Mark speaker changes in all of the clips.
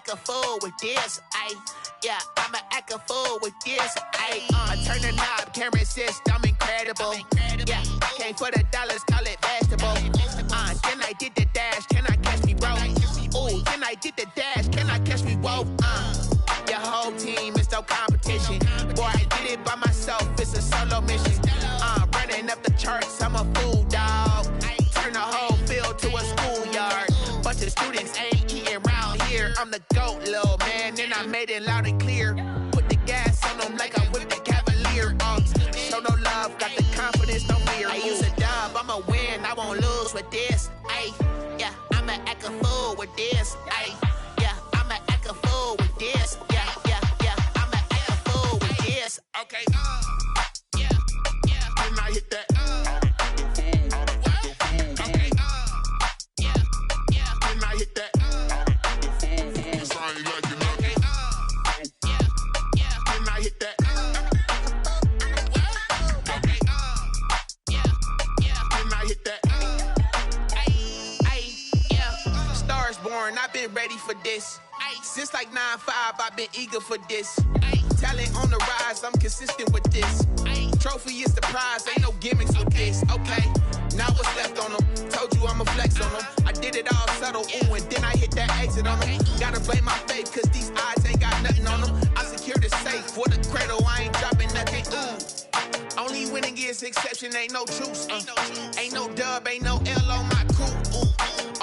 Speaker 1: act a fool with this, ayy. Yeah, I'ma act a fool with this, ayy. I turn the knob, can't resist, I'm incredible. Yeah, came for the dollars, call it vegetable. Then I did the dash, can I catch me, bro? Ooh, then I did the dash, can I catch me, whoa? Your whole team is no competition. Boy, I did it by myself, it's a solo mission. Running up the charts, I'm a fool, dog. Turn the whole field to a schoolyard. Bunch of students ain't eating round here. I'm the GOAT, little man, and I made it loud and clear. Put the gas on them like I whipped the Cavalier. Show no love, got the confidence, no fear. I use a dub, I'ma win, I won't lose with this. Ay, yeah, I'ma act a fool with this. Ay, yeah, I'ma act a fool with this. Yeah, yeah, yeah, I'ma act a fool with this. Okay, yeah, yeah. Then I hit that. I've been ready for this. Since like 9-5, I've been eager for this. Talent on the rise, I'm consistent with this. Trophy is the prize, ain't no gimmicks with this. Okay, now what's left on them? Told you I'ma flex on them. I did it all subtle, ooh, and then I hit that exit on them. Gotta blame my faith, cause these odds ain't got nothing on them. I secured the safe for the cradle, I ain't dropping nothing, ooh. Only winning is exception, ain't no truce. Ain't no dub, ain't no L on my crew.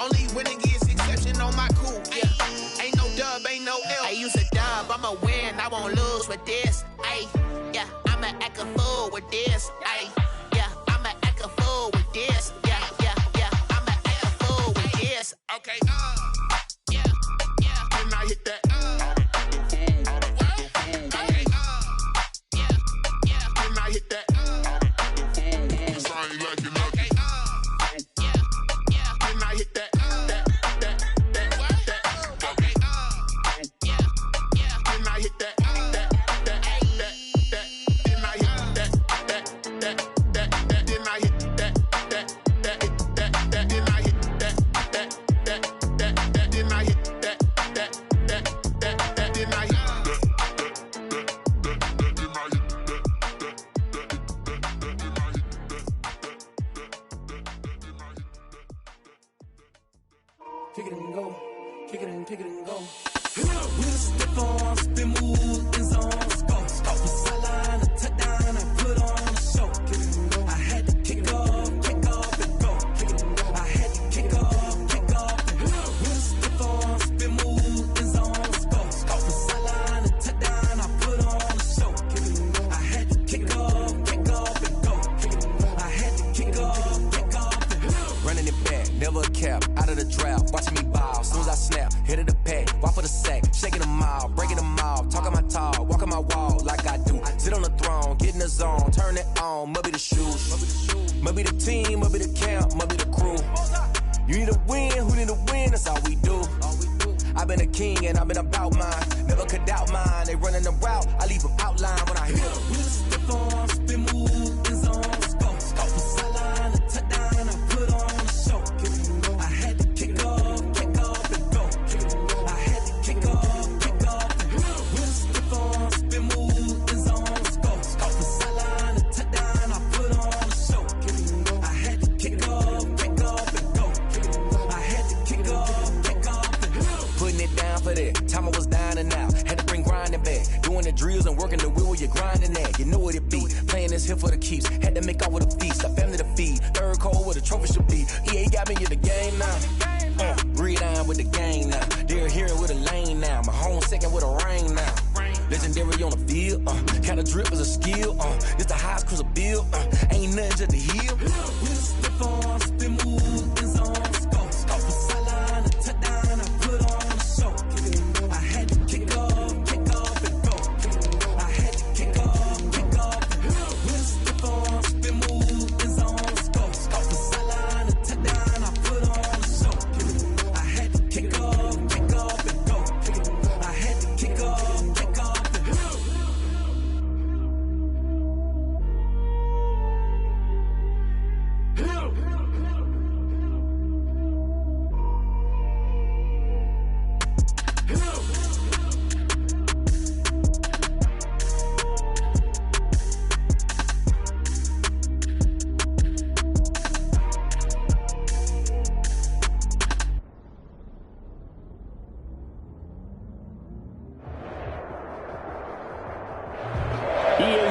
Speaker 1: Only winning is exception on my crew. Yeah, ain't no dub, ain't no L. I use a dub, I'ma win, I won't lose with this. Ay, yeah, I'ma act a fool with this. Ay, yeah, I'ma act a fool with this. Yeah, yeah, yeah, I'ma act a fool with this. Okay, yeah, yeah. Then I hit that. Okay, yeah, yeah. Then I hit that.
Speaker 2: Kick it and go, kick it and go. With a stiff arm, spin move, in zone, scope. From sideline to touchdown, I put on a show. Kick it and go. I had to kick off and go. Kick it and go. I had to kick off and go. With a stiff arm, spin move, in zone, scope. From sideline to touchdown, I put on a show. Kick it and go. I had to kick off and go. Kick it and go. I had to kick off and go.
Speaker 3: Running it back, never a cap, out of the drought, watching me ball. Soon as I snap, hit of the pack, walk for the sack, shaking them all, breaking them all, talking my tall, walking my wall like I do. Sit on the throne, get in the zone, turn it on, must be the shoes, must be the team, must be the camp, must be the crew. You need a win, who need a win, that's all we do. I've been a king and I've been about mine, never could doubt mine. They running the route, I leave them outline when I hit them.
Speaker 2: With a stiff arm, spin move, in zone, scope. From sideline to touchdown, I put on a show. I had to kick off and go. I had to kick off and go. With a stiff arm, spin move, in zone, scope. From sideline to touchdown, I put on a show. I had to kick off and go. I had to kick off and go.
Speaker 3: Putting it down for that, time I was down and out, had to bring grinding back, doing the drills and working the wheel where you're grinding at, you know what it be, playing this here for the keeps, had to make out with a feast, a family to feed, third cold where the trophy should be, EA got me in the game now, breathe on with the gang now, they're hearing with a lane now, my home second with a rain now, legendary on the field, kind of drip is a skill, it's the highest cruiser bill, ain't nothing just to heal.
Speaker 2: With a stiff arm, spin move, in zone, scope. From sideline to touchdown, I put on a show. I had to kick off and go. I had to kick off and go. With a stiff arm, spin move, in zone, scope. From sideline to touchdown, I put on a show. I had to kick off and go. I had to kick off and go.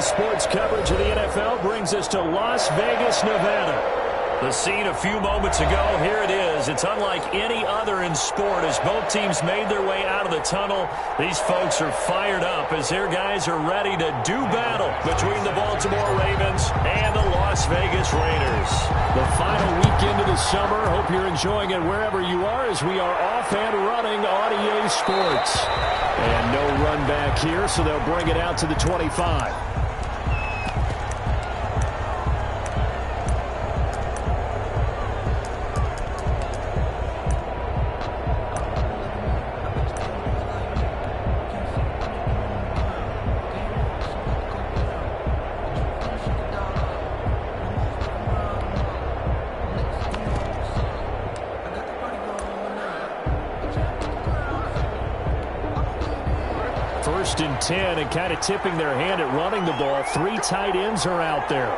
Speaker 4: sports coverage of the NFL brings us to Las Vegas, Nevada. The scene a few moments ago, here it is. It's unlike any other in sport as both teams made their way out of the tunnel. These folks are fired up as their guys are ready to do battle between the Baltimore Ravens and the Las Vegas Raiders. The final weekend of the summer. Hope you're enjoying it wherever you are as we are off and running on EA Sports. And no run back here, so they'll bring it out to the 25. First and 10, and kind of tipping their hand at running the ball. 3 tight ends are out there.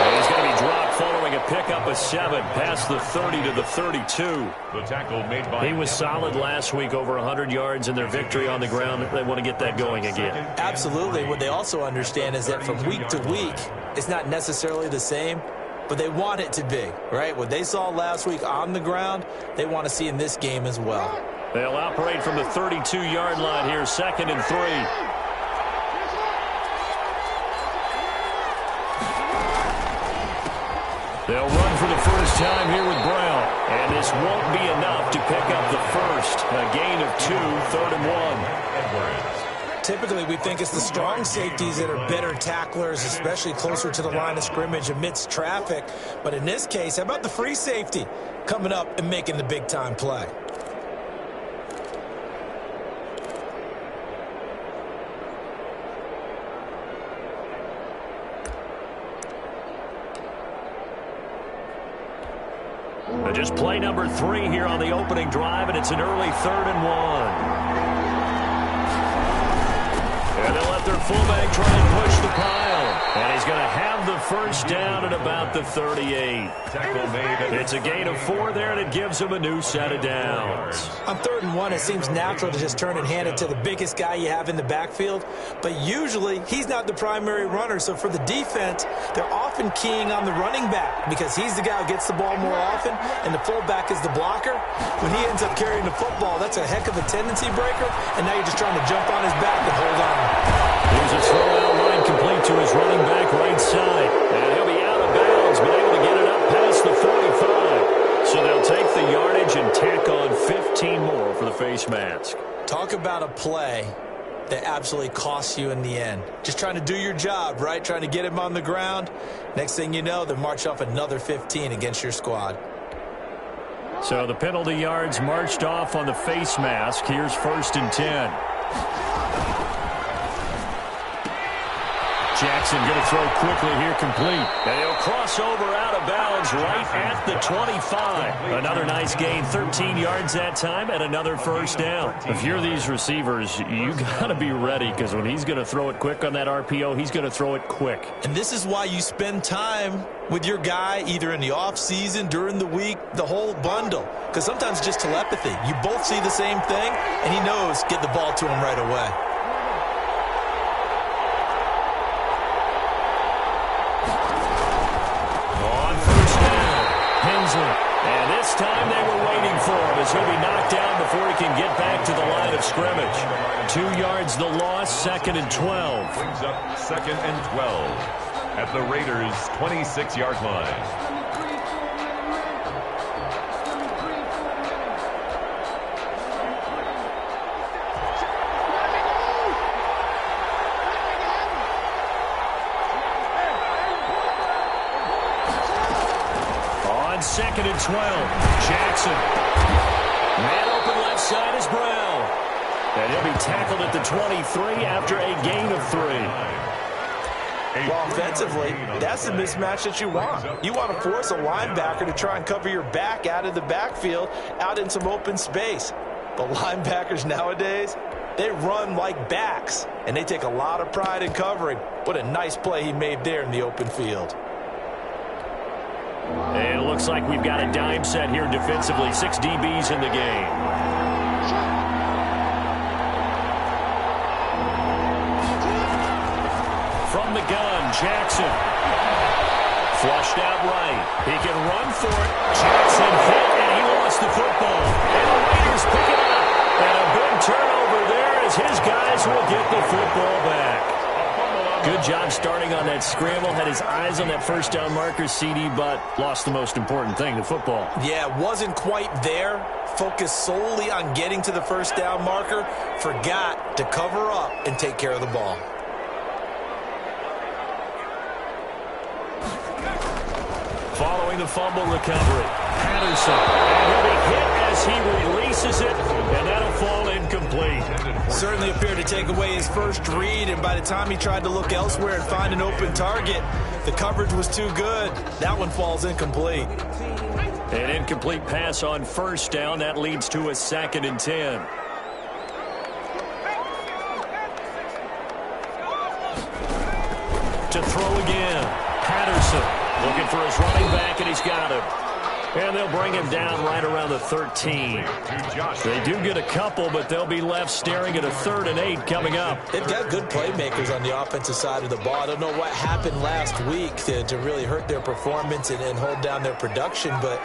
Speaker 4: And he's going to be dropped following a pickup of 7 past the 30 to the 32.
Speaker 5: The tackle made by
Speaker 4: he was solid last week, over 100 yards in their victory on the ground. They want to get that going again.
Speaker 6: Absolutely. What they also understand is that from week to week, it's not necessarily the same, but they want it to be, right? What they saw last week on the ground, they want to see in this game as well.
Speaker 4: They'll operate from the 32-yard line here, 2nd and 3. They'll run for the first time here with Brown, and this won't be enough to pick up the first. A gain of 2, 3rd and 1.
Speaker 6: Typically, we think it's the strong safeties that are better tacklers, especially closer to the line of scrimmage amidst traffic. But in this case, how about the free safety coming up and making the big-time play?
Speaker 4: Just play number 3 here on the opening drive, and it's an early 3rd and 1. And they'll let their fullback try and push the pile. And he's going to have the first down at about the 38. It's a gain of 4 there, and it gives him a new set of downs.
Speaker 6: On 3rd and 1, it seems natural to just turn and hand it to the biggest guy you have in the backfield. But usually, he's not the primary runner. So for the defense, they're often keying on the running back because he's the guy who gets the ball more often, and the fullback is the blocker. When he ends up carrying the football, that's a heck of a tendency breaker, and now you're just trying to jump on his back and hold on.
Speaker 4: Here's a throw out line complete to his running back right side. And he'll be out of bounds, but able to get it up past the 45. So they'll take the yardage and tack on 15 more for the face mask.
Speaker 6: Talk about a play that absolutely costs you in the end. Just trying to do your job, right? Trying to get him on the ground. Next thing you know, they march off another 15 against your squad.
Speaker 4: So the penalty yards marched off on the face mask. Here's 1st and 10. Jackson going to throw quickly here, complete. And he'll cross over out of bounds right at the 25. Another nice gain, 13 yards that time, and another first down. If you're these receivers, you got to be ready because when he's going to throw it quick on that RPO, he's going to throw it quick.
Speaker 6: And this is why you spend time with your guy either in the offseason, during the week, the whole bundle. Because sometimes just telepathy. You both see the same thing, and he knows get the ball to him right away.
Speaker 4: And this time they were waiting for him as he'll be knocked down before he can get back to the line of scrimmage. 2 yards the loss, 2nd and 12.
Speaker 5: Brings up 2nd and 12 at the Raiders' 26-yard line.
Speaker 4: On 2nd and 12, Jackson. Man open left side is Brown. And he'll be tackled at the 23 after a gain of 3.
Speaker 6: Well, offensively, that's the mismatch that you want. You want to force a linebacker to try and cover your back out of the backfield, out in some open space. But linebackers nowadays, they run like backs, and they take a lot of pride in covering. What a nice play he made there in the open field.
Speaker 4: And it looks like we've got a dime set here defensively. 6 DBs in the game. From the gun, Jackson. Flushed out right. He can run for it. Jackson hit, and he lost the football. And the Raiders pick it up. And a big turnover there as his guys will get the football back. Good job starting on that scramble. Had his eyes on that first down marker, CD, but lost the most important thing, the football.
Speaker 6: Yeah, wasn't quite there. Focused solely on getting to the first down marker. Forgot to cover up and take care of the ball.
Speaker 4: Following the fumble recovery, Patterson. And he'll be hit as he releases it, and that'll fall incomplete.
Speaker 6: Certainly appeared to take away his first read, and by the time he tried to look elsewhere and find an open target, the coverage was too good. That one falls incomplete.
Speaker 4: An incomplete pass on first down. That leads to a 2nd and 10. To throw again, Patterson. Looking for his running back, and he's got him. And they'll bring him down right around the 13. They do get a couple, but they'll be left staring at a 3rd and 8 coming up.
Speaker 6: They've got good playmakers on the offensive side of the ball. I don't know what happened last week to really hurt their performance and hold down their production, but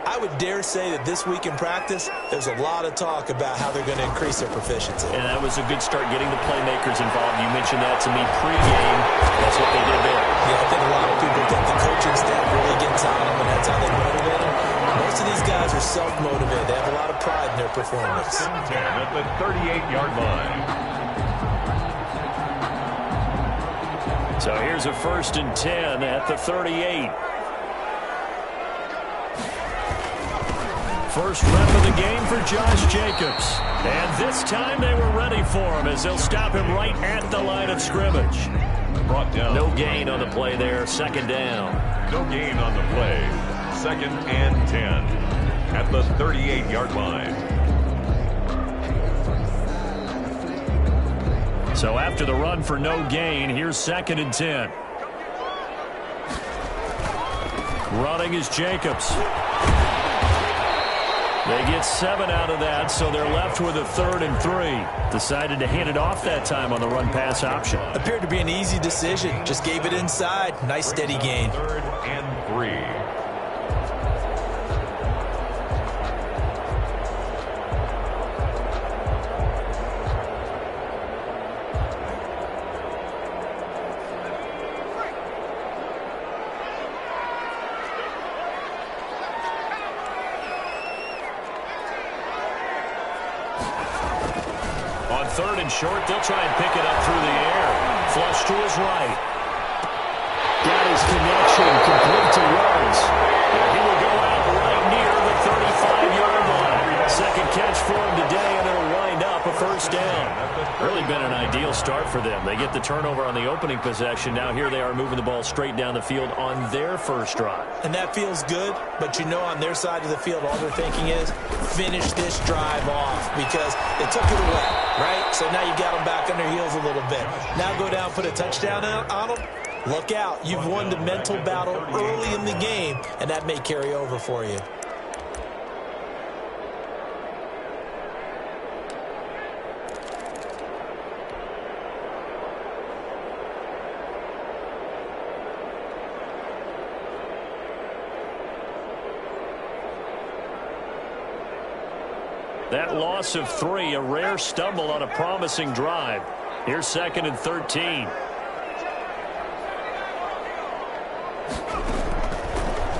Speaker 6: I would dare say that this week in practice, there's a lot of talk about how they're going to increase their proficiency.
Speaker 4: And that was a good start getting the playmakers involved. You mentioned that to me pregame. That's what they did there.
Speaker 6: Yeah, I think a lot of people think the coaching staff really gets on them, and that's how they motivate them. Most of these guys are self-motivated. They have a lot of pride in their performance.
Speaker 5: 10 at the 38-yard line.
Speaker 4: So here's a 1st and 10 at the 38. First rep of the game for Josh Jacobs. And this time they were ready for him as they'll stop him right at the line of scrimmage.
Speaker 5: Brought down.
Speaker 4: No gain on the play there. 2nd down.
Speaker 5: No gain on the play. 2nd and 10 at the 38-yard line.
Speaker 4: So after the run for no gain, here's 2nd and 10. Running is Jacobs. They get 7 out of that, so they're left with a 3rd and 3. Decided to hand it off that time on the run-pass option.
Speaker 6: Appeared to be an easy decision. Just gave it inside. Nice steady gain.
Speaker 5: 3rd and 3.
Speaker 4: On 3rd and short, they'll try and pick it up through the air. Flush to his right. Got his connection, complete to Rhodes. And he will go out right near the 35-yard line. 2nd catch for him today, and it'll wind up a 1st down. Really been an ideal start for them. They get the turnover on the opening possession. Now here they are moving the ball straight down the field on their first drive.
Speaker 6: And that feels good, but you know on their side of the field, all they're thinking is finish this drive off because they took it away, right? So now you got them back on their heels a little bit. Now go down, put a touchdown on them. Look out. You've won the mental battle early in the game, and that may carry over for you.
Speaker 4: That loss of 3, a rare stumble on a promising drive. Here's 2nd and 13.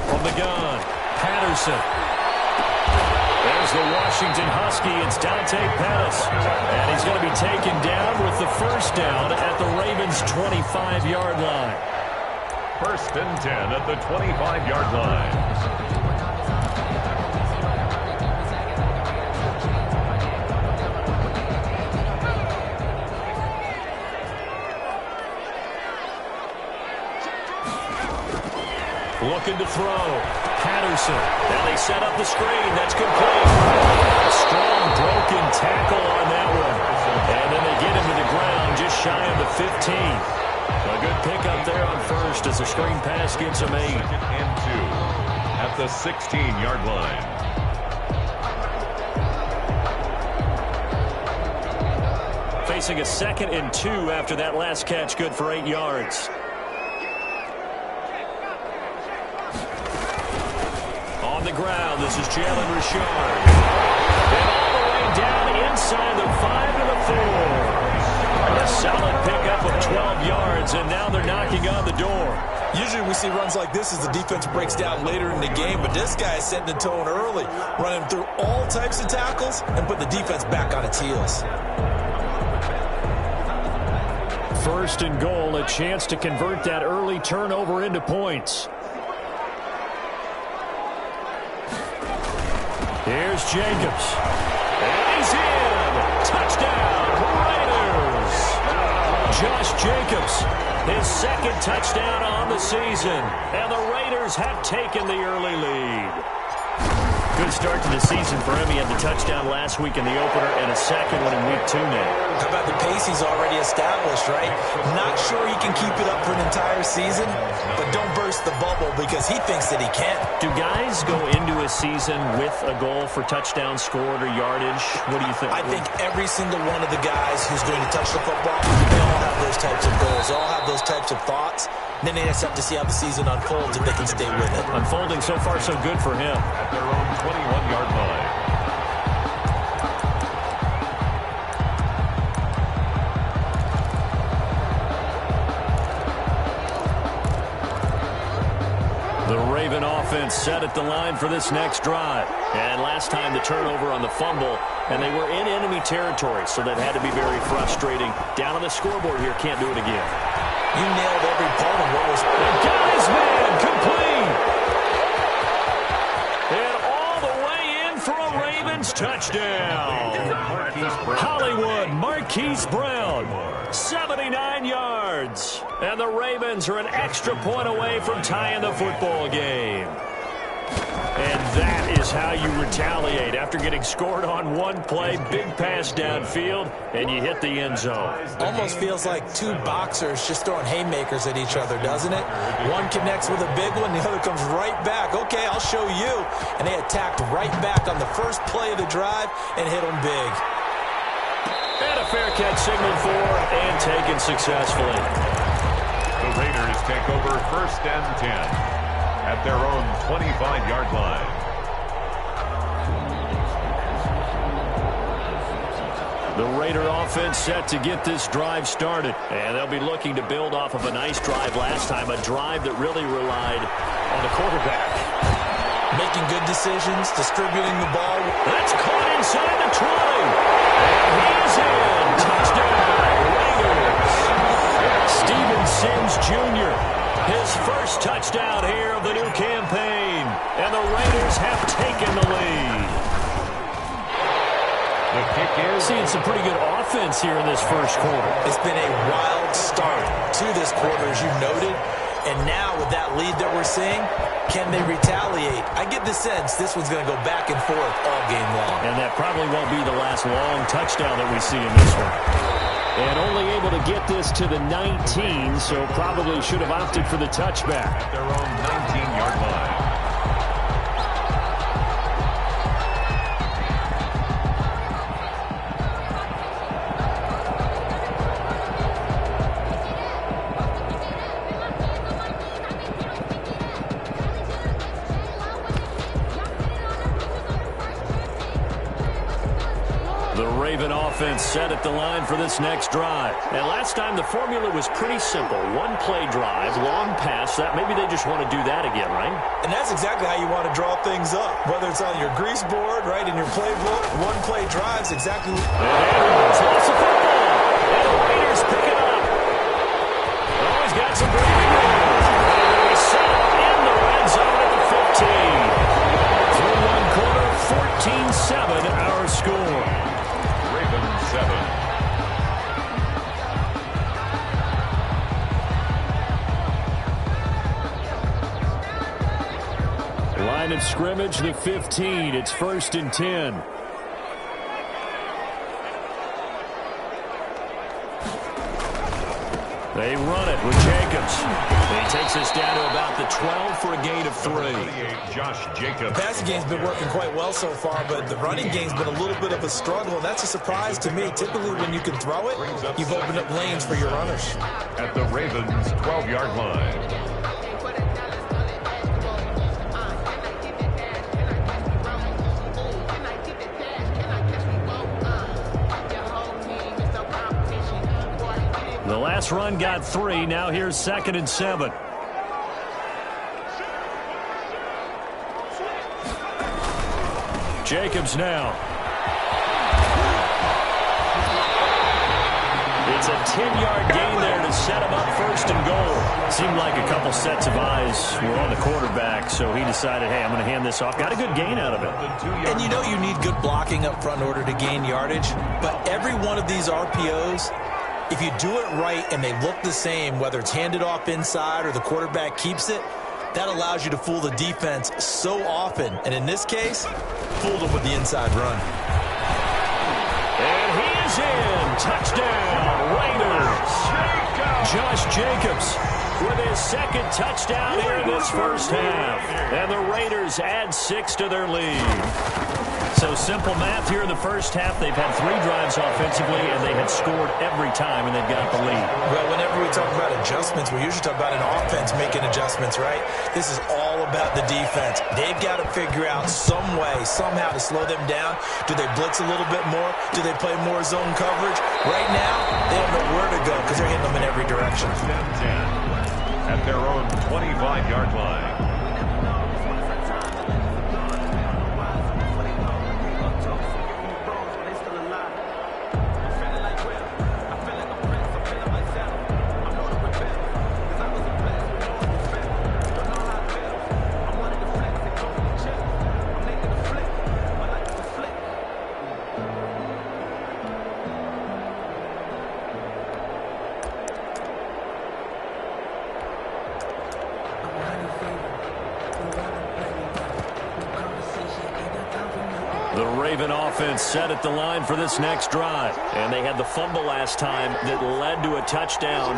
Speaker 4: From the gun, Patterson. There's the Washington Husky. It's Dante Pettis. And he's going to be taken down with the 1st down at the Ravens' 25-yard line.
Speaker 5: 1st and 10 at the 25-yard line.
Speaker 4: Looking to throw. Patterson. Now they set up the screen. That's complete. A strong broken tackle on that one. And then they get him to the ground just shy of the 15. A good pickup there on first as the screen pass gets him 8.
Speaker 5: 2nd and 2 at the 16-yard line.
Speaker 4: Facing a 2nd and 2 after that last catch, good for 8 yards. On the ground, this is Jalen Richard. And all the way down inside the 5 to the 4. A solid pickup of 12 yards, and now they're knocking on the door.
Speaker 6: Usually we see runs like this as the defense breaks down later in the game, but this guy is setting the tone early, running through all types of tackles and put the defense back on its heels.
Speaker 4: 1st and goal, a chance to convert that early turnover into points. Here's Jacobs. And he's in. Touchdown, Raiders. Josh Jacobs, his 2nd touchdown on the season. And the Raiders have taken the early lead. Good start to the season for him. He had the touchdown last week in the opener and a 2nd one in week 2 now.
Speaker 6: How about the pace he's already established, right? Not sure he can keep it up for an entire season, but don't burst the bubble because he thinks that he can.
Speaker 4: Do guys go into a season with a goal for touchdown scored or yardage? What do you think?
Speaker 6: I think every single one of the guys who's going to touch the football, they all have those types of goals. They all have those types of thoughts. Then they just have to see how the season unfolds if they can stay with it.
Speaker 4: Unfolding so far so good for him.
Speaker 5: At their own 21-yard line.
Speaker 4: The Raven offense set at the line for this next drive. And last time the turnover on the fumble, and they were in enemy territory, so that had to be very frustrating. Down on the scoreboard here, can't do it again.
Speaker 6: You nailed every part of what was...
Speaker 4: Got his man complete. And all the way in for a Ravens touchdown. Hollywood Marquise Brown, 79 yards. And the Ravens are an extra point away from tying the football game. And that is how you retaliate after getting scored on one play. Big pass downfield, and you hit the end zone.
Speaker 6: Almost feels like two boxers just throwing haymakers at each other, doesn't it? One connects with a big one, the other comes right back. Okay, I'll show you. And they attacked right back on the first play of the drive and hit them big.
Speaker 4: And a fair catch signaled for and taken successfully.
Speaker 5: The Raiders take over 1st and 10. At their own 25-yard line.
Speaker 4: The Raider offense set to get this drive started. And they'll be looking to build off of a nice drive last time, a drive that really relied on the quarterback.
Speaker 6: Making good decisions, distributing the ball.
Speaker 4: That's caught inside the 20. And he's in. Touchdown, Raiders. Steven Sims Jr., his first touchdown here of the new campaign. And the Raiders have taken the lead.
Speaker 5: The kick is...
Speaker 4: Seeing some pretty good offense here in this first quarter.
Speaker 6: It's been a wild start to this quarter, as you noted. And now with that lead that we're seeing, can they retaliate? I get the sense this one's going to go back and forth all game long.
Speaker 4: And that probably won't be the last long touchdown that we see in this one. And only able to get this to the 19, so probably should have opted for the touchback.
Speaker 5: At their own 19-yard line.
Speaker 4: Offense set at the line for this next drive. And last time the formula was pretty simple. One play drive, long pass. That maybe they just want to do that again, right?
Speaker 6: And that's exactly how you want to draw things up. Whether it's on your grease board, right, in your playbook, one play drives exactly.
Speaker 4: Lots of football. And the Raiders pick it up. Oh, he's got some breathing room. And he's set up in the red zone at the 15. Through one quarter, 14-7 our score.
Speaker 5: 7.
Speaker 4: Line of scrimmage, the 15. It's 1st and 10. They run it with Jacobs. He takes us down to about the 12 for a gain of 3.
Speaker 5: Josh Jacobs.
Speaker 6: The passing game's been working quite well so far, but the running game's been a little bit of a struggle. That's a surprise to me. Typically, when you can throw it, you've opened up lanes for your runners.
Speaker 5: At the Ravens' 12-yard line.
Speaker 4: The last run got 3. Now here's 2nd and 7. Jacobs now. It's a 10-yard gain there to set him up 1st and goal. Seemed like a couple sets of eyes were on the quarterback, so he decided, hey, I'm going to hand this off. Got a good gain out of it.
Speaker 6: And you know you need good blocking up front in order to gain yardage, but every one of these RPOs, if you do it right and they look the same, whether it's handed off inside or the quarterback keeps it, that allows you to fool the defense so often. And in this case, fooled them with the inside run.
Speaker 4: And he is in. Touchdown, Raiders. Josh Jacobs with his 2nd touchdown here in this first half. And the Raiders add 6 to their lead. So simple math here in the first half. They've had 3 drives offensively, and they had scored every time, and they've got the lead.
Speaker 6: Well, whenever we talk about adjustments, we usually talk about an offense making adjustments, right? This is all about the defense. They've got to figure out some way, somehow to slow them down. Do they blitz a little bit more? Do they play more zone coverage? Right now, they don't know where to go because they're hitting them in every direction.
Speaker 5: 10-10 at their own 25-yard line.
Speaker 4: Offense set at the line for this next drive. And they had the fumble last time that led to a touchdown.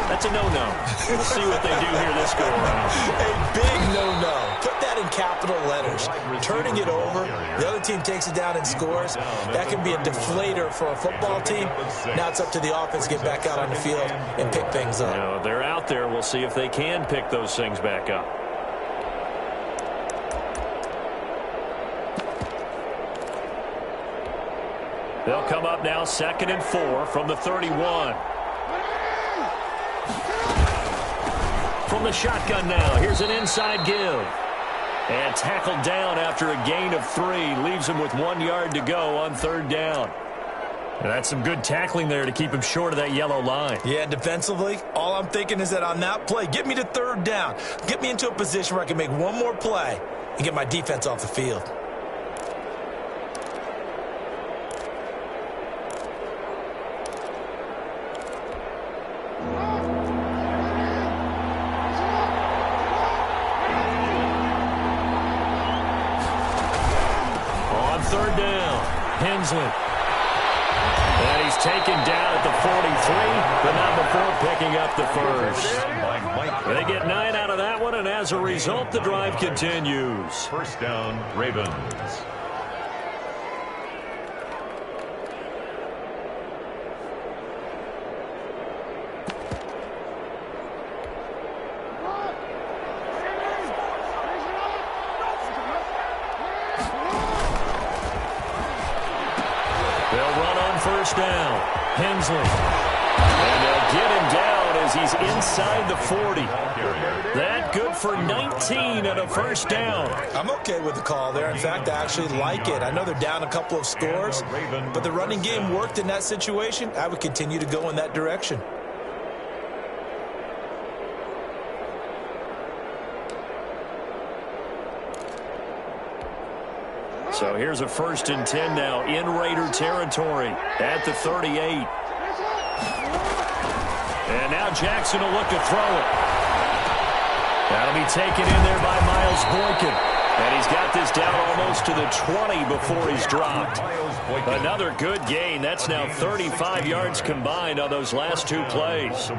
Speaker 4: That's a no-no. We'll see what they do here this go-around.
Speaker 6: A big no-no. Put that in capital letters. Turning it over, the other team takes it down and scores. That can be a deflator for a football team. Now it's up to the offense to get back out on the field and pick things up.
Speaker 4: You know, they're out there. We'll see if they can pick those things back up. They'll come up now 2nd and 4 from the 31. From the shotgun now, here's an inside give. And tackled down after a gain of 3. Leaves him with 1 yard to go on 3rd down. And that's some good tackling there to keep him short of that yellow line.
Speaker 6: Yeah, defensively, all I'm thinking is that on that play, get me to 3rd down. Get me into a position where I can make one more play and get my defense off the field.
Speaker 4: Hensley. And he's taken down at the 43, but not before picking up the first. They get 9 out of that one, and as a result, the drive continues.
Speaker 5: 1st down, Ravens.
Speaker 4: Down. Hensley. And they'll get him down as he's inside the 40. That good for 19 and a 1st down.
Speaker 6: I'm okay with the call there. In fact, I actually like it. I know they're down a couple of scores, but the running game worked in that situation. I would continue to go in that direction.
Speaker 4: So here's a 1st and 10 now in Raider territory at the 38. And now Jackson will look to throw it. That'll be taken in there by Miles Boykin. And he's got this down almost to the 20 before he's dropped. Another good gain. That's now 35 yards combined on those last two plays.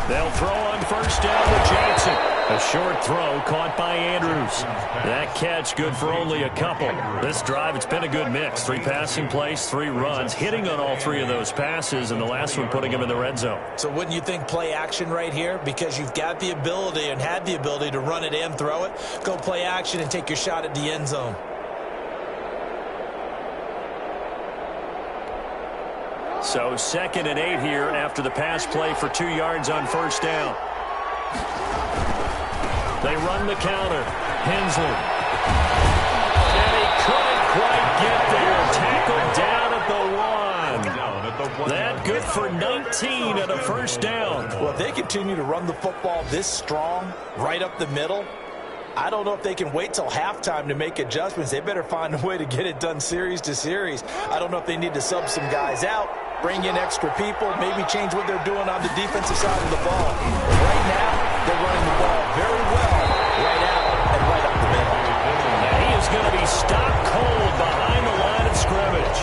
Speaker 4: They'll throw on first down to Jackson. A short throw caught by Andrews. That catch good for only a couple. This drive, it's been a good mix. 3 passing plays, 3 runs, hitting on all 3 of those passes, and the last one putting him in the red zone.
Speaker 6: So wouldn't you think play action right here? Because you've got the ability and had the ability to run it and throw it. Go play action and take your shot at the end zone.
Speaker 4: So 2nd and 8 here after the pass play for 2 yards on first down. They run the counter. Hensley. And he couldn't quite get there. Tackled down at the 1. That good for 19 and a first down.
Speaker 6: Well, if they continue to run the football this strong, right up the middle, I don't know if they can wait till halftime to make adjustments. They better find a way to get it done series to series. I don't know if they need to sub some guys out, bring in extra people, maybe change what they're doing on the defensive side of the ball. But right now, they're running the ball very well, right out and right up the middle.
Speaker 4: And he is going to be stopped cold behind the line of scrimmage.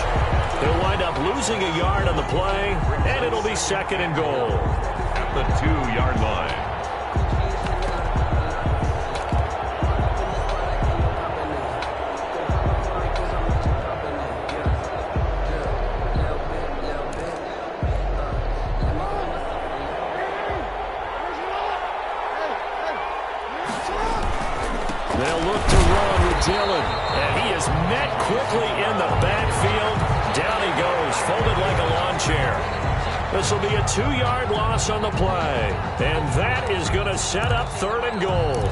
Speaker 4: He'll wind up losing a yard on the play, and it'll be 2nd and goal.
Speaker 5: At the 2-yard line.
Speaker 4: They'll look to run with Dillon. And he is met quickly in the backfield. Down he goes, folded like a lawn chair. This will be a 2-yard loss on the play. And that is going to set up 3rd and goal.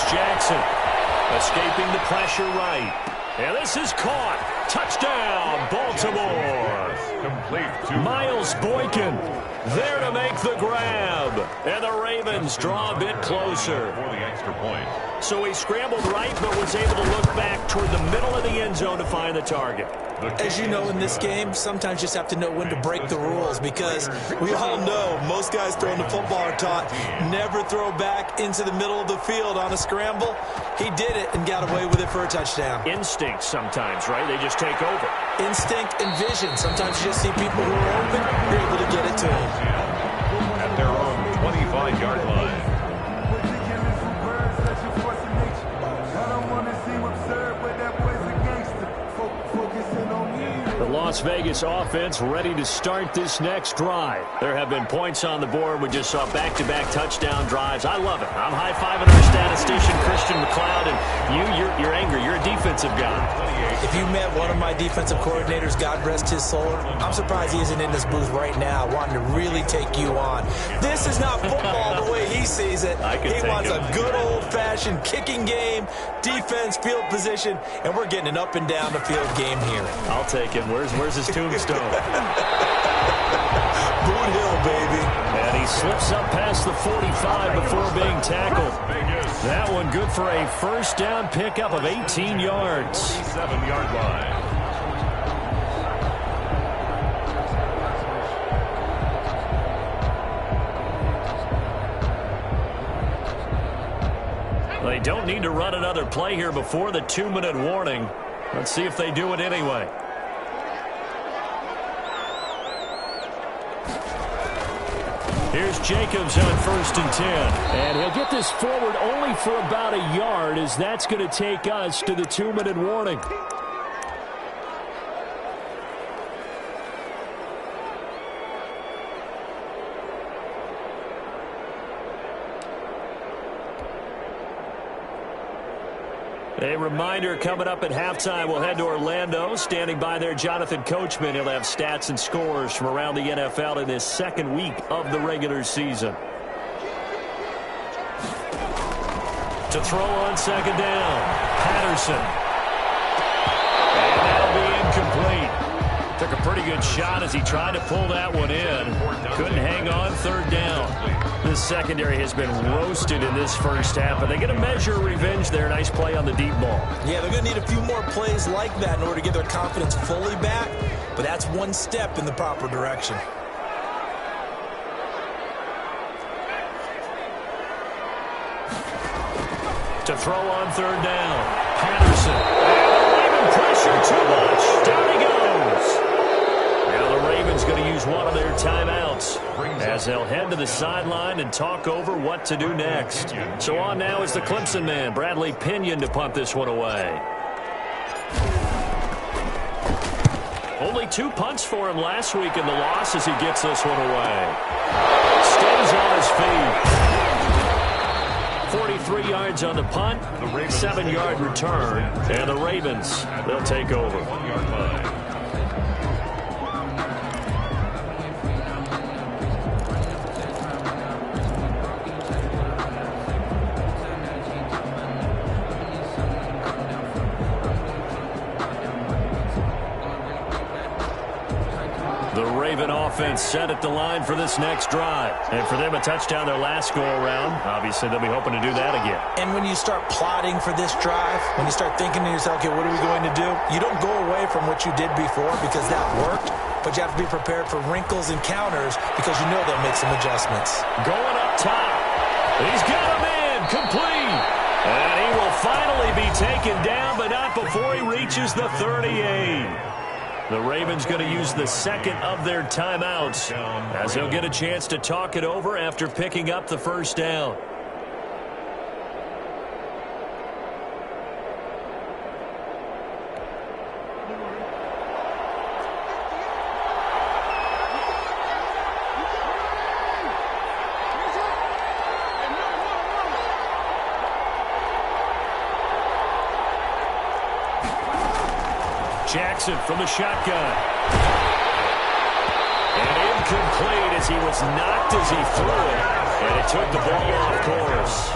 Speaker 4: Jackson escaping the pressure right. And this is caught. Touchdown, Baltimore.
Speaker 5: Complete to
Speaker 4: Miles Boykin there to make the grab. And the Ravens draw a bit closer.
Speaker 5: for the extra point.
Speaker 4: So he scrambled right, but was able to look back toward the middle of the end zone to find the target.
Speaker 6: As you know, in this game, sometimes you just have to know when to break the rules, because we all know most guys throwing the football are taught never throw back into the middle of the field on a scramble. He did it and got away with it for a touchdown.
Speaker 4: Instinct sometimes, right? They just take over.
Speaker 6: Instinct and vision. Sometimes you just see people who are open, you're able to get it to them.
Speaker 5: At their own 25-yard line.
Speaker 4: The Las Vegas offense ready to start this next drive. There have been points on the board. We just saw back-to-back touchdown drives. I love it. I'm high-fiving our statistician, Christian McLeod, and you're angry. You're a defensive guy.
Speaker 6: If you met one of my defensive coordinators, God rest his soul, I'm surprised he isn't in this booth right now wanting to really take you on. This is not football the way he sees it. He wants a good old-fashioned kicking game, defense, field position, and we're getting an up-and-down-the-field game here.
Speaker 4: I'll take him. Where's his tombstone?
Speaker 6: Boot Hill, baby.
Speaker 4: And he slips up past the 45 before being tackled. That one good for a first down pickup of 18 yards.
Speaker 5: 7-yard line.
Speaker 4: They don't need to run another play here before the 2-minute warning. Let's see if they do it anyway. Here's Jacobs on 1st and 10. And he'll get this forward only for about a yard, as that's going to take us to the 2-minute warning. A reminder coming up at halftime, we'll head to Orlando. Standing by there, Jonathan Coachman. He'll have stats and scores from around the NFL in this second week of the regular season. To throw on second down, Patterson. And that'll be incomplete. Took a pretty good shot as he tried to pull that one in. Couldn't hang on, third down. This secondary has been roasted in this first half, but they get a measure of revenge there. Nice play on the deep ball.
Speaker 6: Yeah, they're going to need a few more plays like that in order to get their confidence fully back, but that's one step in the proper direction.
Speaker 4: To throw on third down, Patterson. And the Raven pressure too much. Down he goes. Now the Ravens going to use one of their timeouts as they'll head to the sideline and talk over what to do next. So on now is the Clemson man, Bradley Pinion, to punt this one away. Only 2 punts for him last week in the loss as he gets this one away. Stays on his feet. 43 yards on the punt, 7-yard return, and the Ravens, they'll take over.
Speaker 5: 1-yard line.
Speaker 4: Offense set at the line for this next drive. And for them, a touchdown their last go-around. Obviously, they'll be hoping to do that again.
Speaker 6: And when you start plotting for this drive, when you start thinking to yourself, okay, what are we going to do? You don't go away from what you did before because that worked, but you have to be prepared for wrinkles and counters because you know they'll make some adjustments.
Speaker 4: Going up top. He's got him in. Complete. And he will finally be taken down, but not before he reaches the 38. The Ravens going to use the second of their timeouts as they'll get a chance to talk it over after picking up the first down. Jackson from the shotgun. And incomplete as he was knocked as he threw it. And it took the ball off course.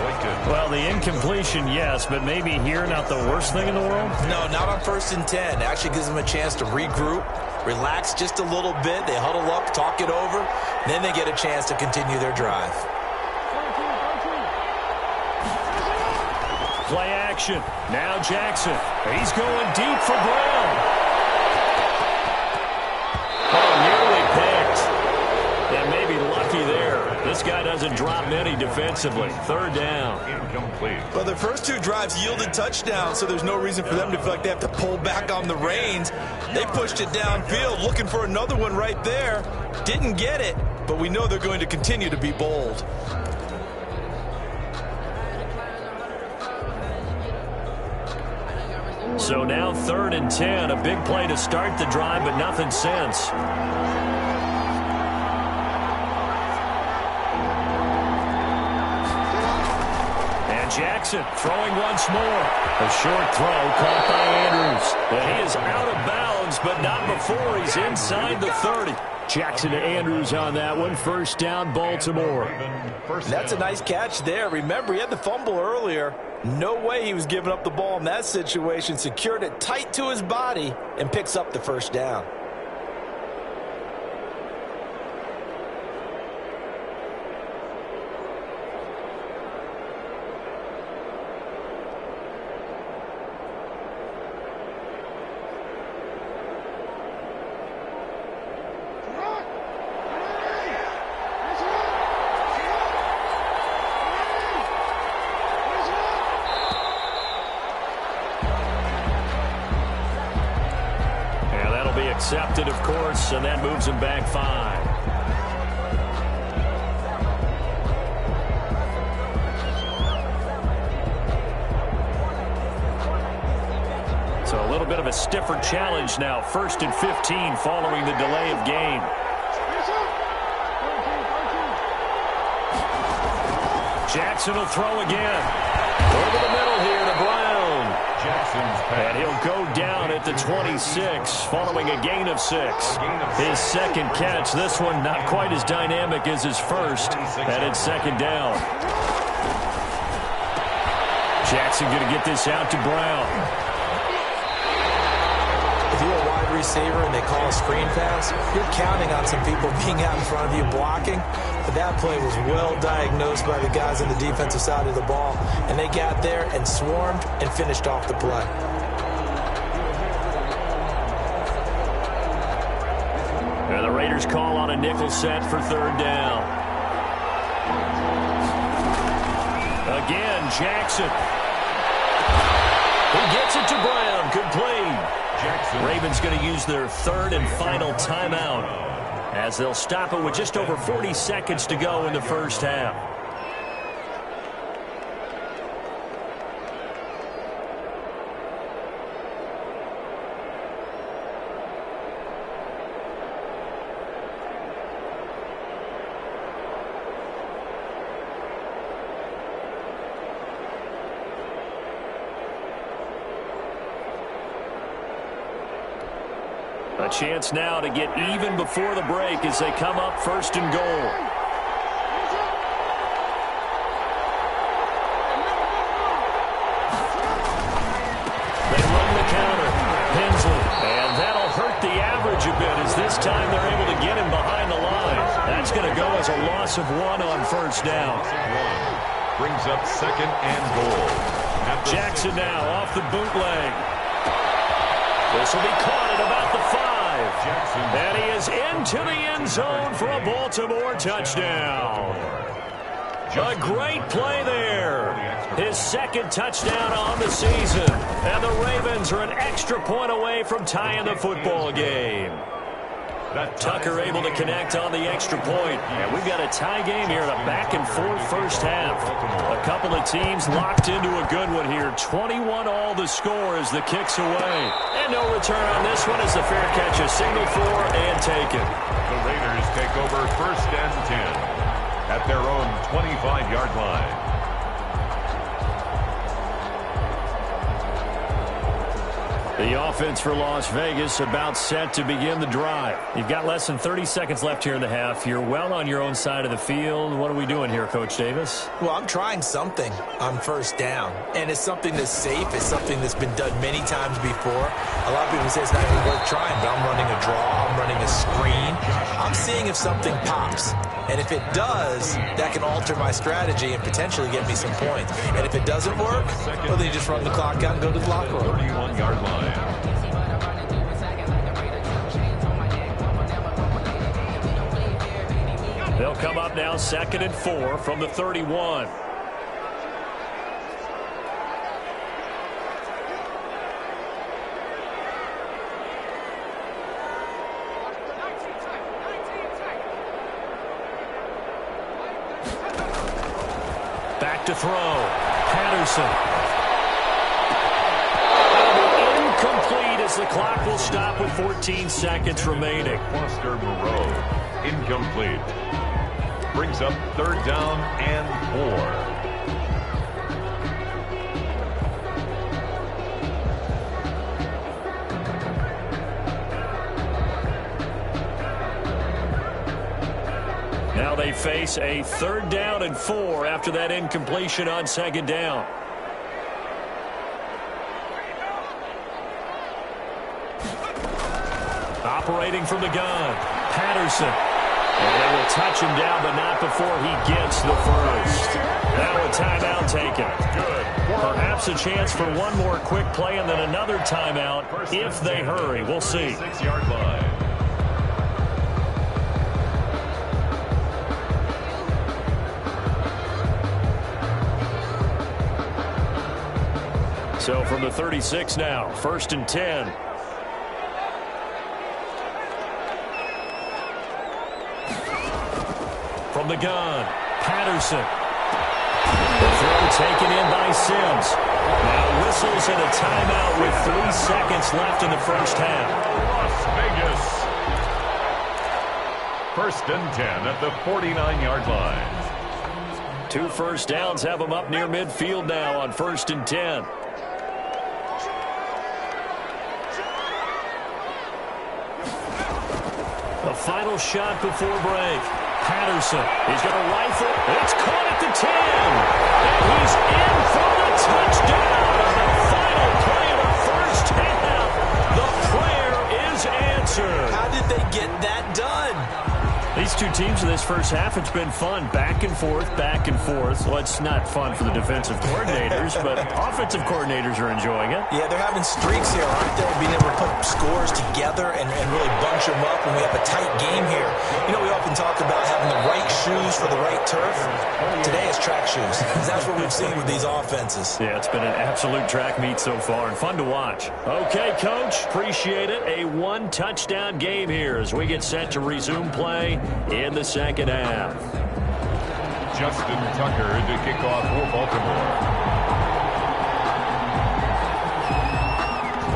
Speaker 4: Well, the incompletion, yes, but maybe here not the worst thing in the world?
Speaker 6: No, not on 1st and 10. It actually gives them a chance to regroup, relax just a little bit. They huddle up, talk it over. Then they get a chance to continue their drive.
Speaker 4: Play action. Now Jackson. He's going deep for Brown. Oh, nearly picked. And maybe lucky there. This guy doesn't drop many defensively. Third down.
Speaker 5: Incomplete.
Speaker 6: Well, their first 2 drives yielded touchdowns, so there's no reason for them to feel like they have to pull back on the reins. They pushed it downfield, looking for another one right there. Didn't get it, but we know they're going to continue to be bold.
Speaker 4: So now 3rd and 10. A big play to start the drive, but nothing since. And Jackson throwing once more. A short throw caught by Andrews. And he is out of bounds, but not before he's inside the 30. Jackson to Andrews on that one. First down, Baltimore.
Speaker 6: That's a nice catch there. Remember, he had the fumble earlier. No way he was giving up the ball in that situation. Secured it tight to his body and picks up the first down.
Speaker 4: Accepted, of course, and that moves him back 5. So a little bit of a stiffer challenge now. 1st and 15 following the delay of game. Jackson will throw again. Over the middle here to Brown. And he'll go down at the 26 following a gain of 6. His second catch, this one not quite as dynamic as his first, and it's second down. Jackson going to get this out to Brown.
Speaker 6: If you're a wide receiver and they call a screen pass, you're counting on some people being out in front of you blocking. But that play was well diagnosed by the guys on the defensive side of the ball, and they got there and swarmed and finished off the play.
Speaker 4: And the Raiders call on a nickel set for third down. Again, Jackson. He gets it to Brown. Complete. Ravens going to use their third and final timeout as they'll stop it with just over 40 seconds to go in the first half. A chance now to get even before the break as they come up first and goal. They run the counter. Hensley. And that'll hurt the average a bit as this time they're able to get him behind the line. That's going to go as a loss of 1 on first down.
Speaker 5: Brings up second and goal.
Speaker 4: Jackson now off the bootleg. This will be caught at about the 5. And he is into the end zone for a Baltimore touchdown. A great play there. His second touchdown on the season. And the Ravens are an extra point away from tying the football game. Tucker able to connect on the extra point. And we've got a tie game here in a back-and-forth first half. A couple of teams locked into a good one here. 21-all the score as the kick's away. And no return on this one as the fair catch is signaled for and taken.
Speaker 5: The Raiders take over first and 10 at their own 25-yard line.
Speaker 4: The offense for Las Vegas about set to begin the drive. You've got less than 30 seconds left here in the half. You're well on your own side of the field. What are we doing here, Coach Davis?
Speaker 6: Well, I'm trying something on first down, and it's something that's safe. It's something that's been done many times before. A lot of people say it's not even worth trying, but I'm running a draw. I'm running a screen. I'm seeing if something pops. And if it does, that can alter my strategy and potentially get me some points. And if it doesn't work, well, then you just run the clock out and go to the locker room.
Speaker 5: 31-yard line.
Speaker 4: They'll come up now second and 4 from the 31. Back to throw. Patterson. Incomplete as the clock will stop with 14 seconds remaining.
Speaker 5: Foster Moreau. Incomplete. Brings up third down and 4. Now they face a third down and 4 after that incompletion on second down. Operating from the gun, Patterson. And they will touch him down, but not before he gets the first. Now a timeout taken. Good. Perhaps a chance for one more quick play and then another timeout if they hurry. We'll see. 6-yard line.
Speaker 4: So from the 36 now, first and 10. From the gun, Patterson. The throw taken in by Sims. Now whistles and a timeout with 3 seconds left in the first half.
Speaker 5: Las Vegas. First and 10 at the 49-yard line.
Speaker 4: 2 first downs have them up near midfield now on first and 10. final shot before break. Patterson, he's going to rifle. It's caught at the 10. And he's in for the touchdown. The final play of the first half. The prayer is answered.
Speaker 6: How did they get that done?
Speaker 4: These two teams in this first half, it's been fun. Back and forth, back and forth. Well, it's not fun for the defensive coordinators, but offensive coordinators are enjoying it.
Speaker 6: Yeah, they're having streaks here, aren't they? Being able to put scores together and really bunch them up when we have a tight game here. You know, we often talk about having the right shoes for the right turf. Today it's track shoes. That's what we've seen with these offenses.
Speaker 4: Yeah, it's been an absolute track meet so far and fun to watch. Okay, Coach, appreciate it. A one-touchdown game here as we get set to resume play in the second half.
Speaker 5: Justin Tucker to kick off for Baltimore.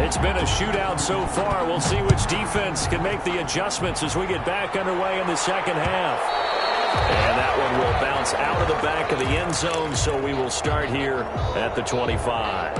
Speaker 4: It's been a shootout so far. We'll see which defense can make the adjustments as we get back underway in the second half. And that one will bounce out of the back of the end zone, so we will start here at the 25.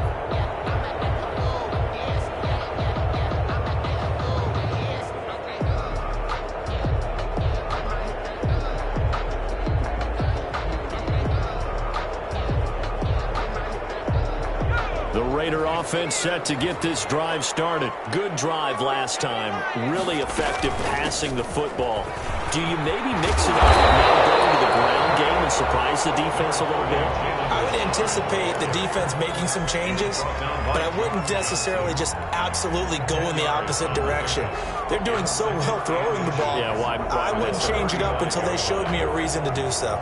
Speaker 4: The Raider offense set to get this drive started. Good drive last time. Really effective passing the football. Do you maybe mix it up and now go to the ground game and surprise the defense a little bit?
Speaker 6: I would anticipate the defense making some changes, but I wouldn't necessarily just absolutely go in the opposite direction. They're doing so well throwing the ball.
Speaker 4: Yeah, why
Speaker 6: I wouldn't change it up until they showed me a reason to do so.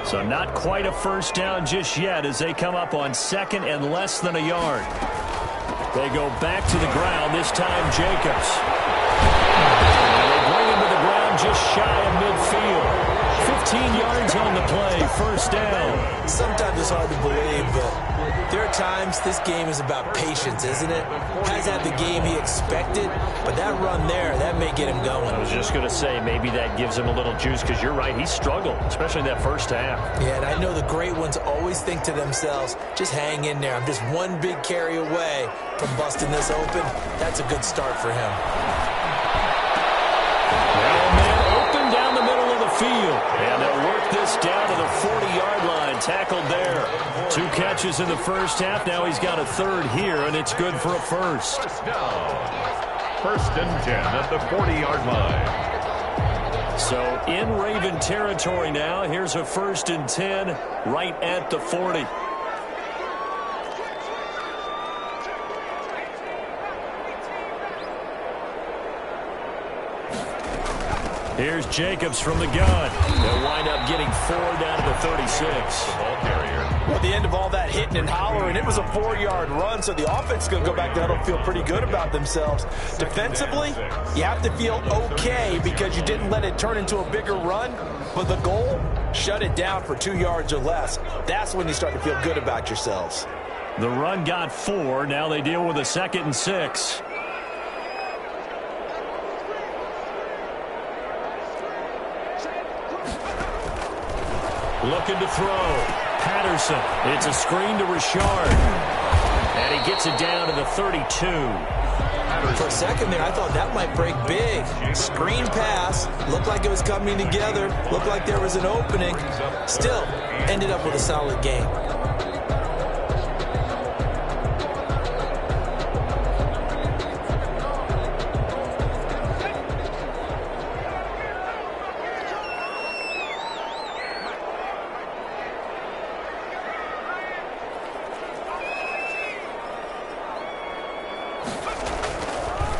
Speaker 4: So not quite a first down just yet as they come up on second and less than a yard. They go back to the ground, this time Jacobs. And they bring him to the ground just shy of midfield. 15 yards on the play, first down.
Speaker 6: Sometimes it's hard to believe, but there are times this game is about patience, isn't it? Has had the game he expected, but that run there, that may get him going.
Speaker 4: I was just going to say, maybe that gives him a little juice, because you're right, he struggled, especially in that first half.
Speaker 6: Yeah, and I know the great ones always think to themselves, just hang in there. I'm just one big carry away from busting this open. That's a good start for him.
Speaker 4: Open down the middle of the field. And they'll work this down to the 40-yard line. Tackled there. 2 catches in the first half. Now he's got a third here, and it's good for a first.
Speaker 5: First down. First and 10 at the 40-yard line.
Speaker 4: So in Raven territory now. Here's a first and 10 right at the 40. Here's Jacobs from the gun. They'll wind up getting 4 down to the 36.
Speaker 5: The ball carrier.
Speaker 6: Well, at the end of all that hitting and hollering, it was a 4-yard run, so the offense is going to go back to huddle and feel pretty good about themselves. Defensively, you have to feel okay because you didn't let it turn into a bigger run, but the goal, shut it down for 2 yards or less. That's when you start to feel good about yourselves.
Speaker 4: The run got 4. Now they deal with a 2nd and 6. Looking to throw. Patterson. It's a screen to Richard. And he gets it down to the 32.
Speaker 6: For a second there, I thought that might break big. Screen pass. Looked like it was coming together. Looked like there was an opening. Still, ended up with a solid game.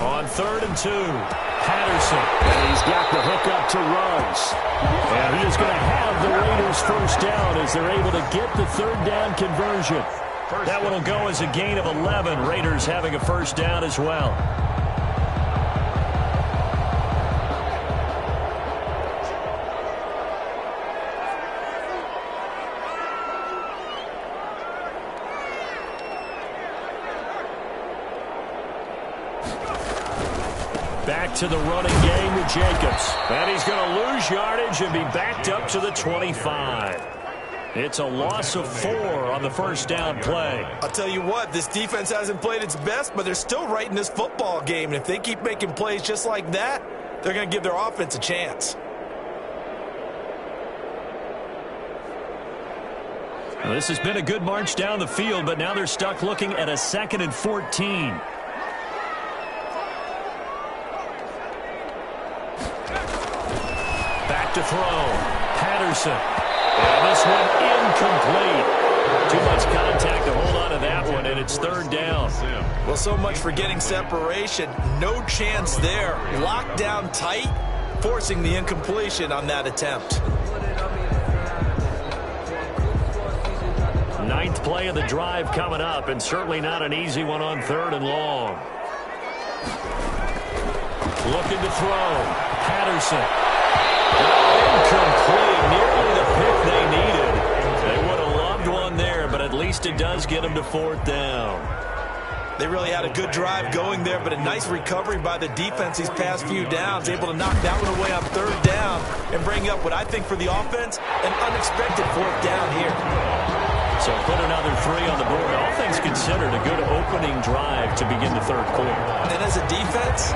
Speaker 4: On 3rd and 2, Patterson, and he's got the hook up to Ruggs. And he is going to have the Raiders first down as they're able to get the 3rd down conversion. That one will go as a gain of 11. Raiders having a first down as well. Back to the running game with Jacobs. And he's going to lose yardage and be backed up to the 25. It's a loss of 4 on the first down play.
Speaker 6: I'll tell you what, this defense hasn't played its best, but they're still right in this football game. And if they keep making plays just like that, they're going to give their offense a chance.
Speaker 4: Well, this has been a good march down the field, but now they're stuck looking at a 2nd and 14. Back to throw. Patterson. And this one incomplete. Too much contact to hold on to that one, and it's 3rd down.
Speaker 6: Well, so much for getting separation. No chance there. Locked down tight, forcing the incompletion on that attempt.
Speaker 4: 9th play of the drive coming up, and certainly not an easy one on 3rd and long. Looking to throw. Patterson. Incomplete. Nearly the pick they needed. They would have loved one there, but at least it does get them to 4th down.
Speaker 6: They really had a good drive going there, but a nice recovery by the defense these past few downs, able to knock that one away on 3rd down and bring up what I think for the offense, an unexpected 4th down here.
Speaker 4: So put another 3 on the board. All things considered, a good opening drive to begin the 3rd quarter.
Speaker 6: And as a defense,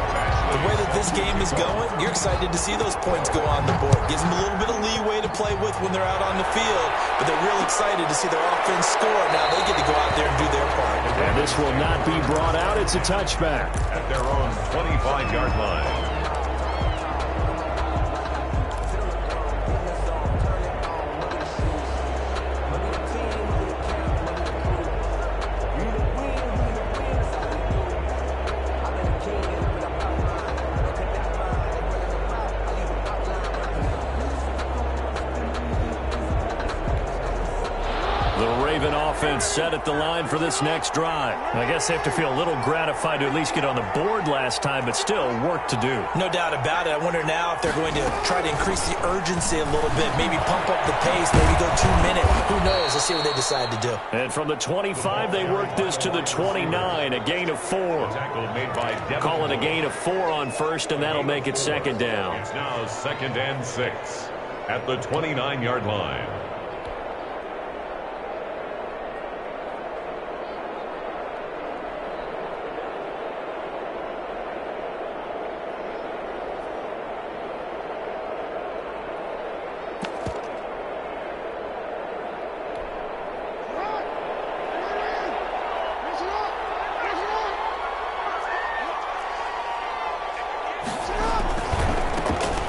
Speaker 6: the way that this game is going, you're excited to see those points go on the board. Gives them a little bit of leeway to play with when they're out on the field, but they're real excited to see their offense score. Now they get to go out there and do their part.
Speaker 4: And this will not be brought out. It's a touchback.
Speaker 5: At their own 25-yard line.
Speaker 4: Offense set at the line for this next drive. I guess they have to feel a little gratified to at least get on the board last time, but still work to do.
Speaker 6: No doubt about it. I wonder now if they're going to try to increase the urgency a little bit, maybe pump up the pace, maybe go 2-minute. Who knows? Let's see what they decide to do.
Speaker 4: And from the 25, they work this to the 29, a gain of 4. Call it a gain of 4 on 1st, and that'll make it 2nd down.
Speaker 5: It's now 2nd and 6 at the 29-yard line.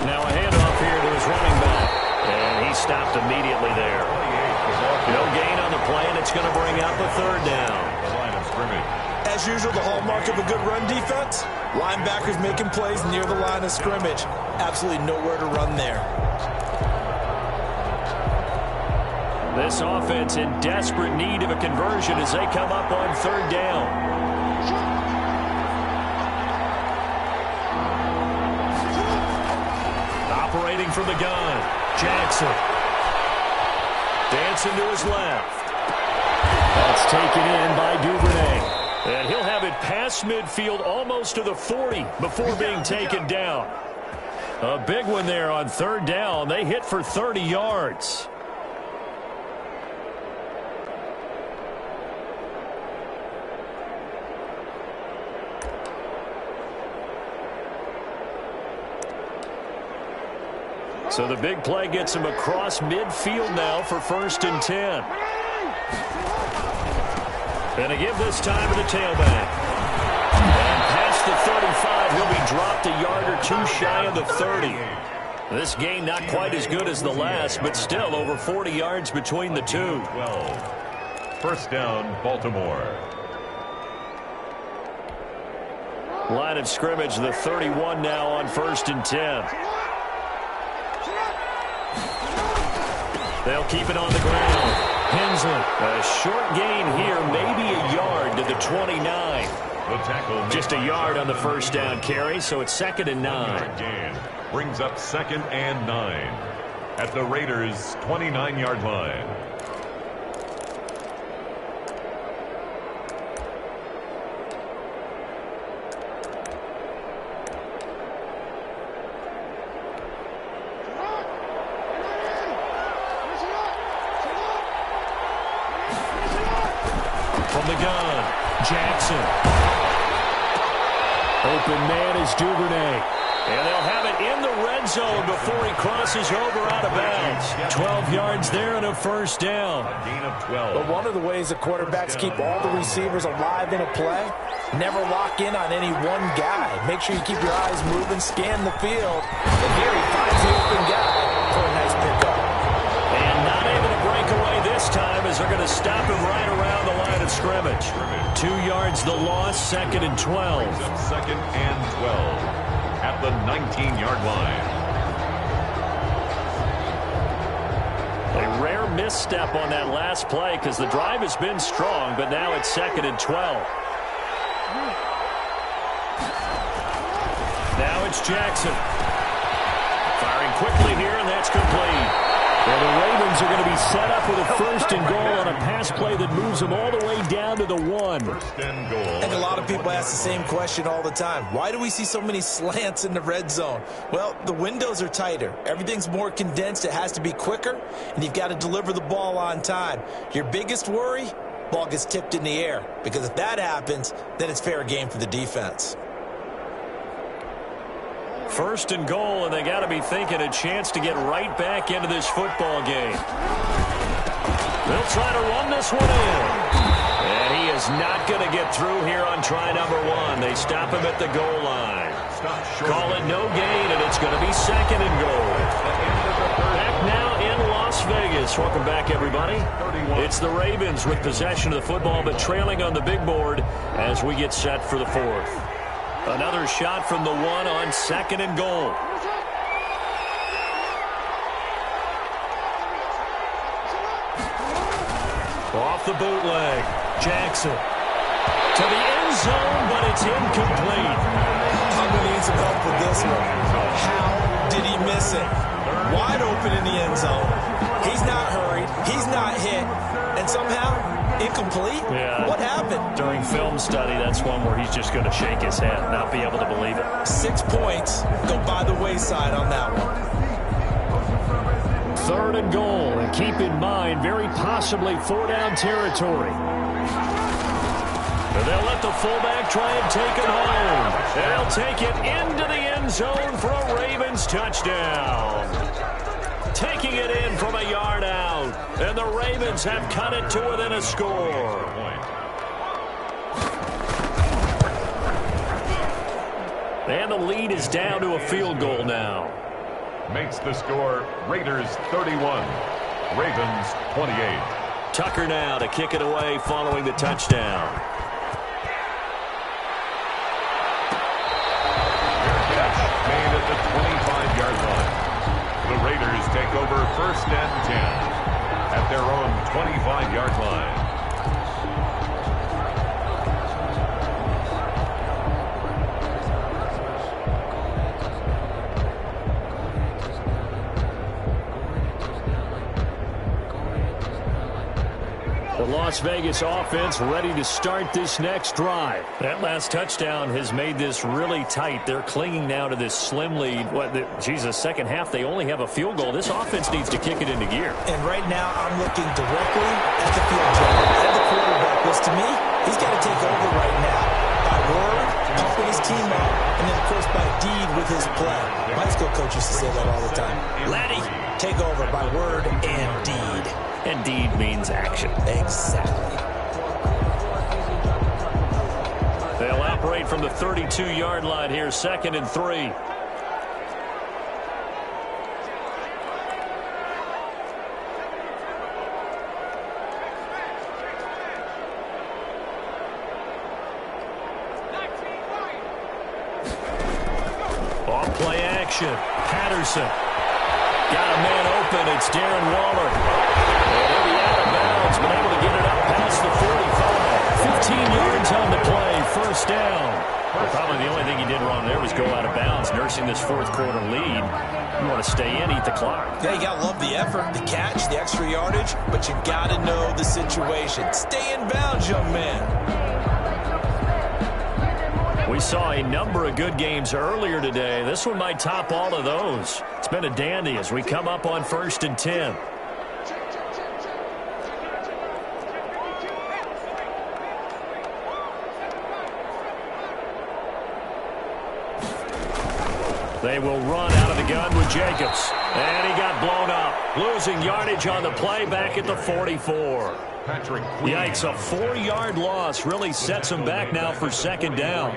Speaker 4: Now a handoff here to his running back. And he stopped immediately there. No gain on the play, and it's going to bring up a 3rd down.
Speaker 5: The line of scrimmage.
Speaker 6: As usual, the hallmark of a good run defense, linebackers making plays near the line of scrimmage. Absolutely nowhere to run there.
Speaker 4: This offense in desperate need of a conversion as they come up on 3rd down. Operating from the gun, Jackson. Dancing to his left. That's taken in by Duvernay. And he'll have it past midfield almost to the 40 before being taken down. A big one there on 3rd down. They hit for 30 yards. So the big play gets him across midfield now for 1st and 10. And a give this time to the tailback. And past the 35, he'll be dropped a yard or 2 shy of the 30. This game not quite as good as the last, but still over 40 yards between the two.
Speaker 5: 12. 1st down, Baltimore.
Speaker 4: Line of scrimmage, the 31 now on 1st and 10. They'll keep it on the ground. Hensley, a short gain here, maybe a yard to the 29.
Speaker 5: The tackle
Speaker 4: just a yard on the 1st down carry, so it's 2nd and 9.
Speaker 5: Gain brings up 2nd and 9 at the Raiders' 29-yard line.
Speaker 4: Open man is Duvernay. And they'll have it in the red zone before he crosses over out of bounds. 12 yards there and a first down.
Speaker 5: A gain of 12.
Speaker 6: But one of the ways the quarterbacks keep all the receivers alive in a play, never lock in on any one guy. Make sure you keep your eyes moving, scan the field. And here he finds the open guy for a nice pickup.
Speaker 4: And not able to break away this time as they're going to stop him right around the line of scrimmage. 2 yards the loss, 2nd and 12.
Speaker 5: 2nd and 12. At the 19-yard line.
Speaker 4: A rare misstep on that last play because the drive has been strong, but now it's 2nd and 12. Now it's Jackson. Firing quickly here, and that's complete. Well, the Ravens are going to be set up with a 1st and goal on a pass play that moves them all the way down to the 1.
Speaker 5: 1st and goal.
Speaker 6: I think a lot of people ask the same question all the time. Why do we see so many slants in the red zone? Well, the windows are tighter. Everything's more condensed. It has to be quicker, and you've got to deliver the ball on time. Your biggest worry? Ball gets tipped in the air, because if that happens, then it's fair game for the defense.
Speaker 4: 1st and goal, and they got to be thinking a chance to get right back into this football game. They'll try to run this one in. And he is not going to get through here on try number 1. They stop him at the goal line. Call it no gain, and it's going to be 2nd and goal. Back now in Las Vegas. Welcome back, everybody. It's the Ravens with possession of the football, but trailing on the big board as we get set for the 4th. Another shot from the 1 on 2nd and goal. Off the bootleg. Jackson. To the end zone, but it's incomplete.
Speaker 6: I'm going to need some help with this one. How did he miss it? Wide open in the end zone. He's not hurried. He's not hit. And somehow, incomplete?
Speaker 4: Yeah.
Speaker 6: What happened?
Speaker 4: During film study, that's one where he's just going to shake his head, not be able to believe it.
Speaker 6: 6 points go by the wayside on that one.
Speaker 4: 3rd and goal, and keep in mind, very possibly 4-down territory. And they'll let the fullback try and take it home. They'll take it into the end zone for a Ravens touchdown. Taking it in from a yard out. And the Ravens have cut it to within a score. And the lead is down to a field goal now.
Speaker 5: Makes the score Raiders 31, Ravens 28.
Speaker 4: Tucker now to kick it away following the touchdown.
Speaker 5: Made at the 25-yard line. The Raiders take over 1st and 10 at their own 25-yard line.
Speaker 4: The Las Vegas offense ready to start this next drive. That last touchdown has made this really tight. They're clinging now to this slim lead. Second half, they only have a field goal. This offense needs to kick it into gear.
Speaker 6: And right now, I'm looking directly at the field general, at the quarterback, because to me, he's got to take over right now. By word, pumping his team up, and then, of course, by deed with his play. My high school coach used to say that all the time. Laddie, take over by word and deed.
Speaker 4: And deed means action.
Speaker 6: Exactly.
Speaker 4: They'll operate from the 32-yard line here, 2nd and 3. Off play action. Patterson. Got a man open. It's Darren Waller. He'll be out of bounds, but able to get it up past the 45. 15 yards on the play. 1st down. Well, probably the only thing he did wrong there was go out of bounds, nursing this 4th quarter lead. You want to stay in, eat the clock.
Speaker 6: Yeah, you got to love the effort, the catch, the extra yardage, but you got to know the situation. Stay in bounds, young man.
Speaker 4: We saw a number of good games earlier today. This one might top all of those. It's been a dandy as we come up on 1st and 10. They will run out of the gun with Jacobs. And he got blown up. Losing yardage on the play back at the 44. Yikes, a 4-yard loss really sets him back now for second down.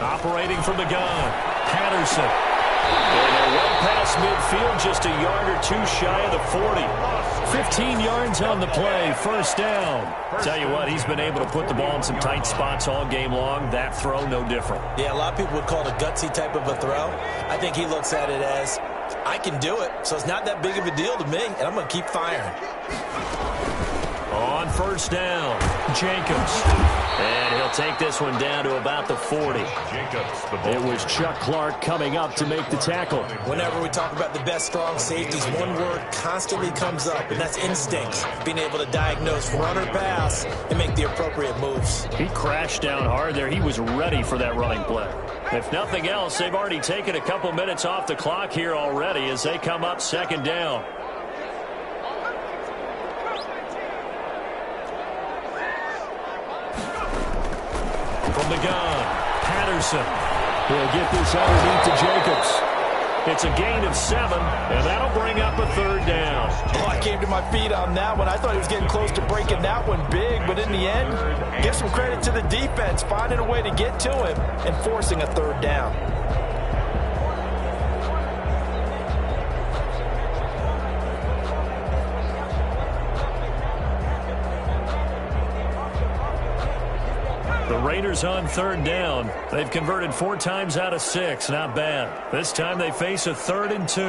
Speaker 4: Operating from the gun, Patterson. And they're well past midfield, just a yard or two shy of the 40. 15 yards on the play, first down. Tell you what, he's been able to put the ball in some tight spots all game long. That throw, no different.
Speaker 6: Yeah, a lot of people would call it a gutsy type of a throw. I think he looks at it as, I can do it, so it's not that big of a deal to me, and I'm going to keep firing.
Speaker 4: On first down, Jacobs. And he'll take this one down to about the 40. It was Chuck Clark coming up to make the tackle.
Speaker 6: Whenever we talk about the best strong safeties, one word constantly comes up, and that's instinct. Being able to diagnose run or pass and make the appropriate moves.
Speaker 4: He crashed down hard there. He was ready for that running play. If nothing else, they've already taken a couple minutes off the clock here already as they come up second down. From the gun, Patterson. He'll get this underneath to Jacobs. It's a gain of 7, and that'll bring up a third down.
Speaker 6: Oh, I came to my feet on that one. I thought he was getting close to breaking that one big, but in the end, give some credit to the defense, finding a way to get to him and forcing a third down.
Speaker 4: The Raiders on third down. They've converted 4 times out of 6. Not bad. This time they face a 3rd and 2.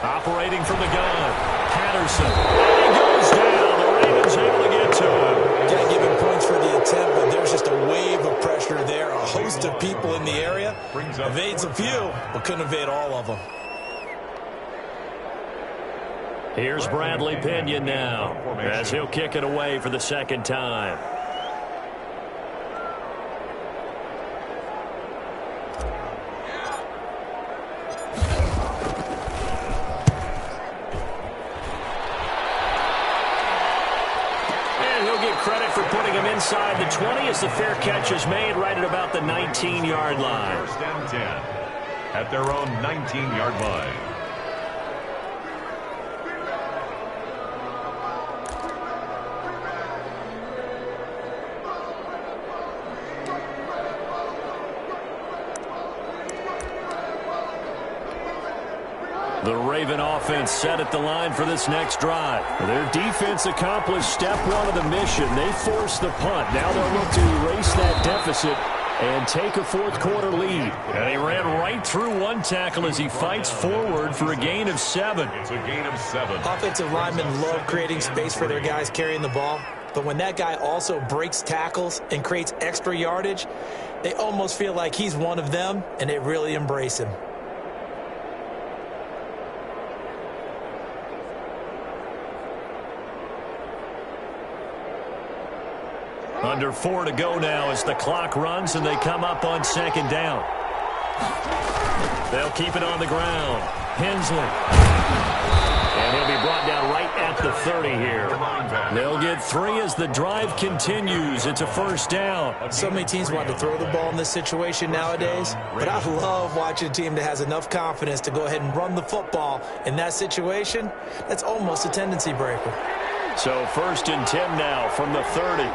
Speaker 4: Operating from the gun, Patterson. And he goes down. The Ravens able to get to him.
Speaker 6: Got to give him points for the attempt, but there's just a wave of pressure there. A host of people in the area. Evades a few, but couldn't evade all of them.
Speaker 4: Here's Bradley Pinion now as he'll kick it away for the second time. And he'll get credit for putting him inside the 20 as the fair catch is made right at about the 19-yard line.
Speaker 5: First and 10 at their own 19-yard line.
Speaker 4: The Raven offense set at the line for this next drive. Their defense accomplished step 1 of the mission. They forced the punt. Now they'll look to erase that deficit and take a fourth-quarter lead. And he ran right through one tackle as he fights forward for a gain of 7.
Speaker 5: It's a gain of 7.
Speaker 6: Offensive linemen love creating space for their guys carrying the ball. But when that guy also breaks tackles and creates extra yardage, they almost feel like he's one of them, and they really embrace him.
Speaker 4: Under 4 to go now as the clock runs and they come up on second down. They'll keep it on the ground. Hensley. And he'll be brought down right at the 30 here. They'll get 3 as the drive continues. It's a first down.
Speaker 6: So many teams want to throw the ball in this situation nowadays, but I love watching a team that has enough confidence to go ahead and run the football. In that situation, that's almost a tendency breaker.
Speaker 4: So first and 10 now from the 30.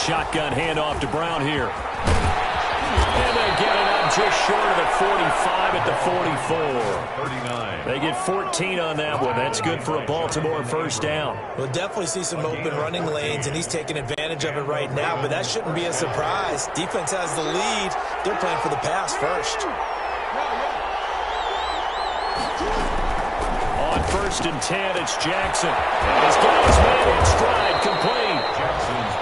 Speaker 4: Shotgun handoff to Brown here. And they get it up just short of the 45 at the 44.
Speaker 5: 39.
Speaker 4: They get 14 on that one. That's good for a Baltimore first down.
Speaker 6: We'll definitely see some open running lanes, and he's taking advantage of it right now, but that shouldn't be a surprise. Defense has the lead. They're playing for the pass first.
Speaker 4: On first and 10, it's Jackson. And his guy's made in stride complete.
Speaker 5: Jackson's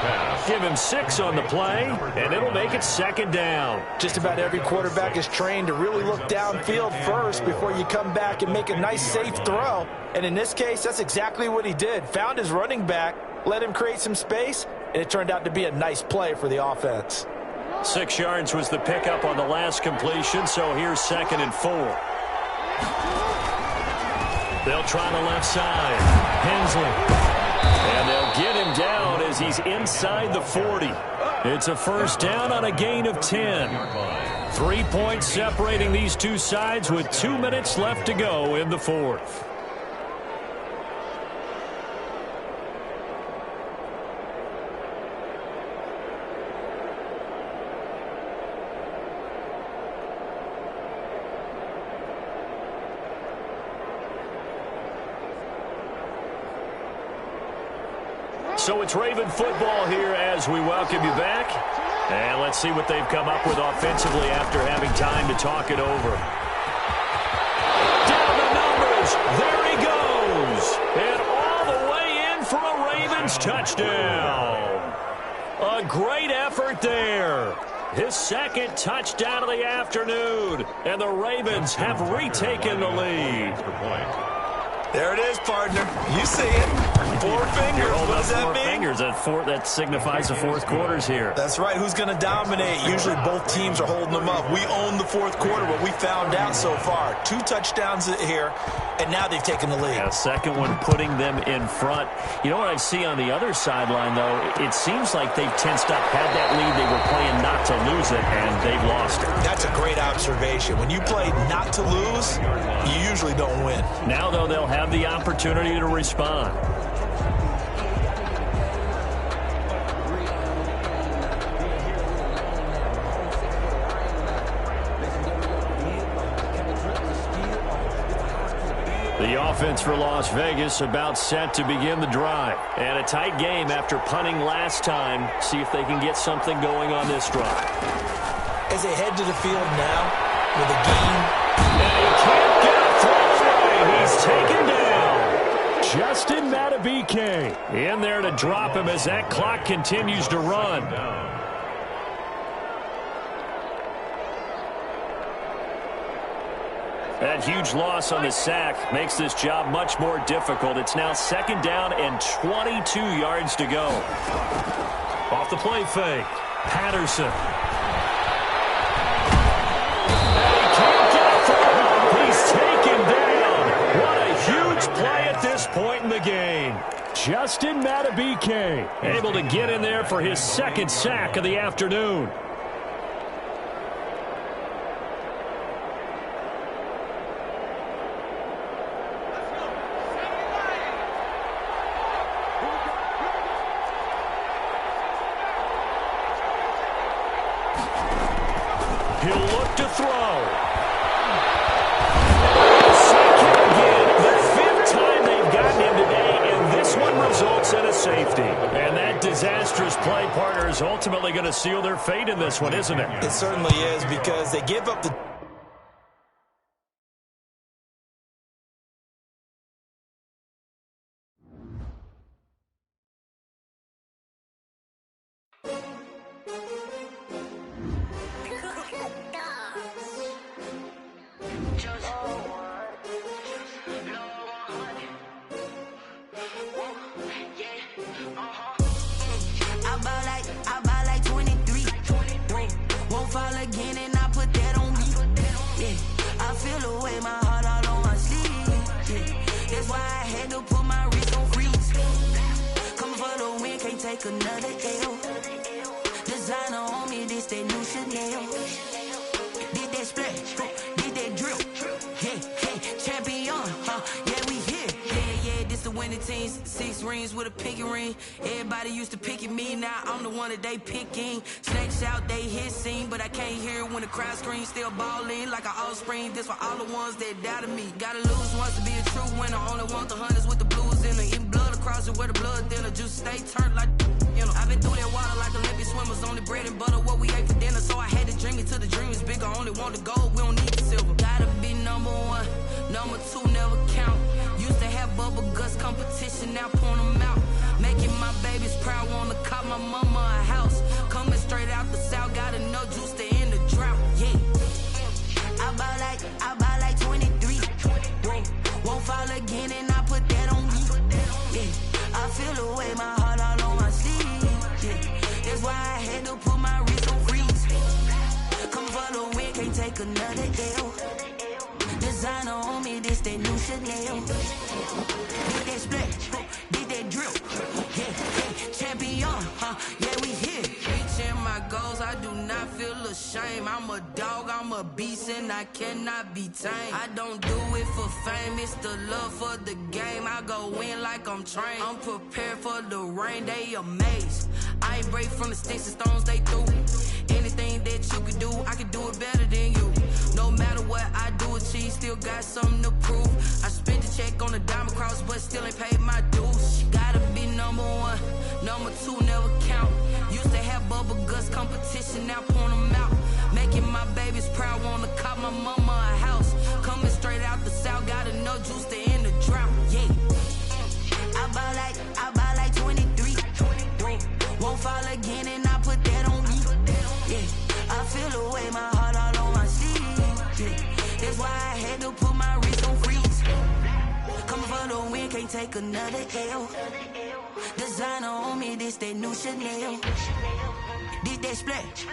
Speaker 4: Give him 6 on the play, and it'll make it 2nd down.
Speaker 6: Just about every quarterback is trained to really look downfield first before you come back and make a nice, safe throw. And in this case, that's exactly what he did. Found his running back, let him create some space, and it turned out to be a nice play for the offense.
Speaker 4: 6 yards was the pickup on the last completion, so here's 2nd and 4. They'll try the left side. Hensley. And they'll get him down as he's inside the 40. It's a 1st down on a gain of 10. 3 points separating these two sides with 2 minutes left to go in the 4th. So it's Raven football here as we welcome you back. And let's see what they've come up with offensively after having time to talk it over. Down the numbers. There he goes. And all the way in for a Ravens touchdown. A great effort there. His 2nd touchdown of the afternoon. And the Ravens have retaken the lead.
Speaker 6: There it is, partner. You see it. 4 fingers. What does that mean?
Speaker 4: 4 fingers. That signifies the 4th quarter's here.
Speaker 6: That's right. Who's going to dominate? Usually both teams are holding them up. We own the 4th quarter, what we found out so far. 2 touchdowns here, and now they've taken the lead.
Speaker 4: Yeah, 2nd one putting them in front. You know what I see on the other sideline, though? It seems like they've tensed up, had that lead. They were playing not to lose it, and they've lost it.
Speaker 6: That's a great observation. When you play not to lose, you usually don't win.
Speaker 4: Now, though, they'll have the opportunity to respond. The offense for Las Vegas about set to begin the drive. And a tight game after punting last time. See if they can get something going on this drive.
Speaker 6: As they head to the field now with a gain.
Speaker 4: And he can't get a throw away. He's taken down. Justin Madubuike in there to drop him as that clock continues to run. That huge loss on the sack makes this job much more difficult. It's now 2nd down and 22 yards to go. Off the play fake. Patterson. And he can't get a throw. He's taken down. What a huge play at this point in the game. Justin Madubuike able to get in there for his 2nd sack of the afternoon. He'll look to throw. Second again. The 5th time they've gotten him today, and this one results in a safety. And that disastrous play, partner, is ultimately going to seal their fate in this one, isn't it?
Speaker 6: It certainly is, because they give up the...
Speaker 7: I buy like 23. Won't fall again, and I put that on me. Yeah, I feel away, my heart all on my sleeve. Yeah, that's why I had to put my wrist on freeze. Coming for the win, can't take another L. Designer on me, this that new Chanel. Did that splash, did that drip. Yeah, champion, yeah, we here. Yeah, this the winning team. 6 rings with a pinky ring. Everybody used to pick at me, now I'm the one that they picking. Snakes out, they hit scene, but I can't hear when the crowd screams. Still balling like an offspring. This for all the ones that doubted me. Gotta lose once to be a true winner. Only want the hunters with the blues in it. Eating blood across it where the blood thinner. Just stay turned like, you know. I've been through that water like Olympic swimmers. Only bread and butter, what we ate for dinner. So I had to dream it till the dream is bigger. Only want the gold, we don't need the silver. Gotta be number 1, number 2 never count. Used to have bubble guts competition, now point them out. Making my babies proud, wanna call my mama a house. Coming straight out the south, got enough juice to end the drought, yeah. I buy like 23. Won't fall again and I put that on me, yeah. I feel the way, my heart all on my sleeve, yeah. That's why I had to put my wrist on freeze. Come for the win, can't take another L. Designer on me, this that new Chanel. Did that split, did that drip, yeah. Champion, yeah, we here. Reaching my goals, I do not feel ashamed. I'm a dog, I'm a beast, and I cannot be tamed. I don't do it for fame, it's the love for the game. I go in like I'm trained. I'm prepared for the rain, they amazed. I ain't break from the sticks and stones they threw. Anything that you can do, I can do it better than you. No matter what I do, achieve, still got something to prove. I spent the check on the diamond cross, but still ain't paid my dues. Gotta be number one, number two never count. Used to have bubble guts competition, now point them out. Making my babies proud, wanna call my mama a house. Coming straight out the south, got enough juice to end the drought, yeah. I buy like 23. Won't fall again and I put that on me, yeah. I feel the way, my heart all on my sleeve, yeah. That's why I had to put my wrist on freeze. Coming for the win, can't take another L. Designer on me, this that new Chanel. Did that split,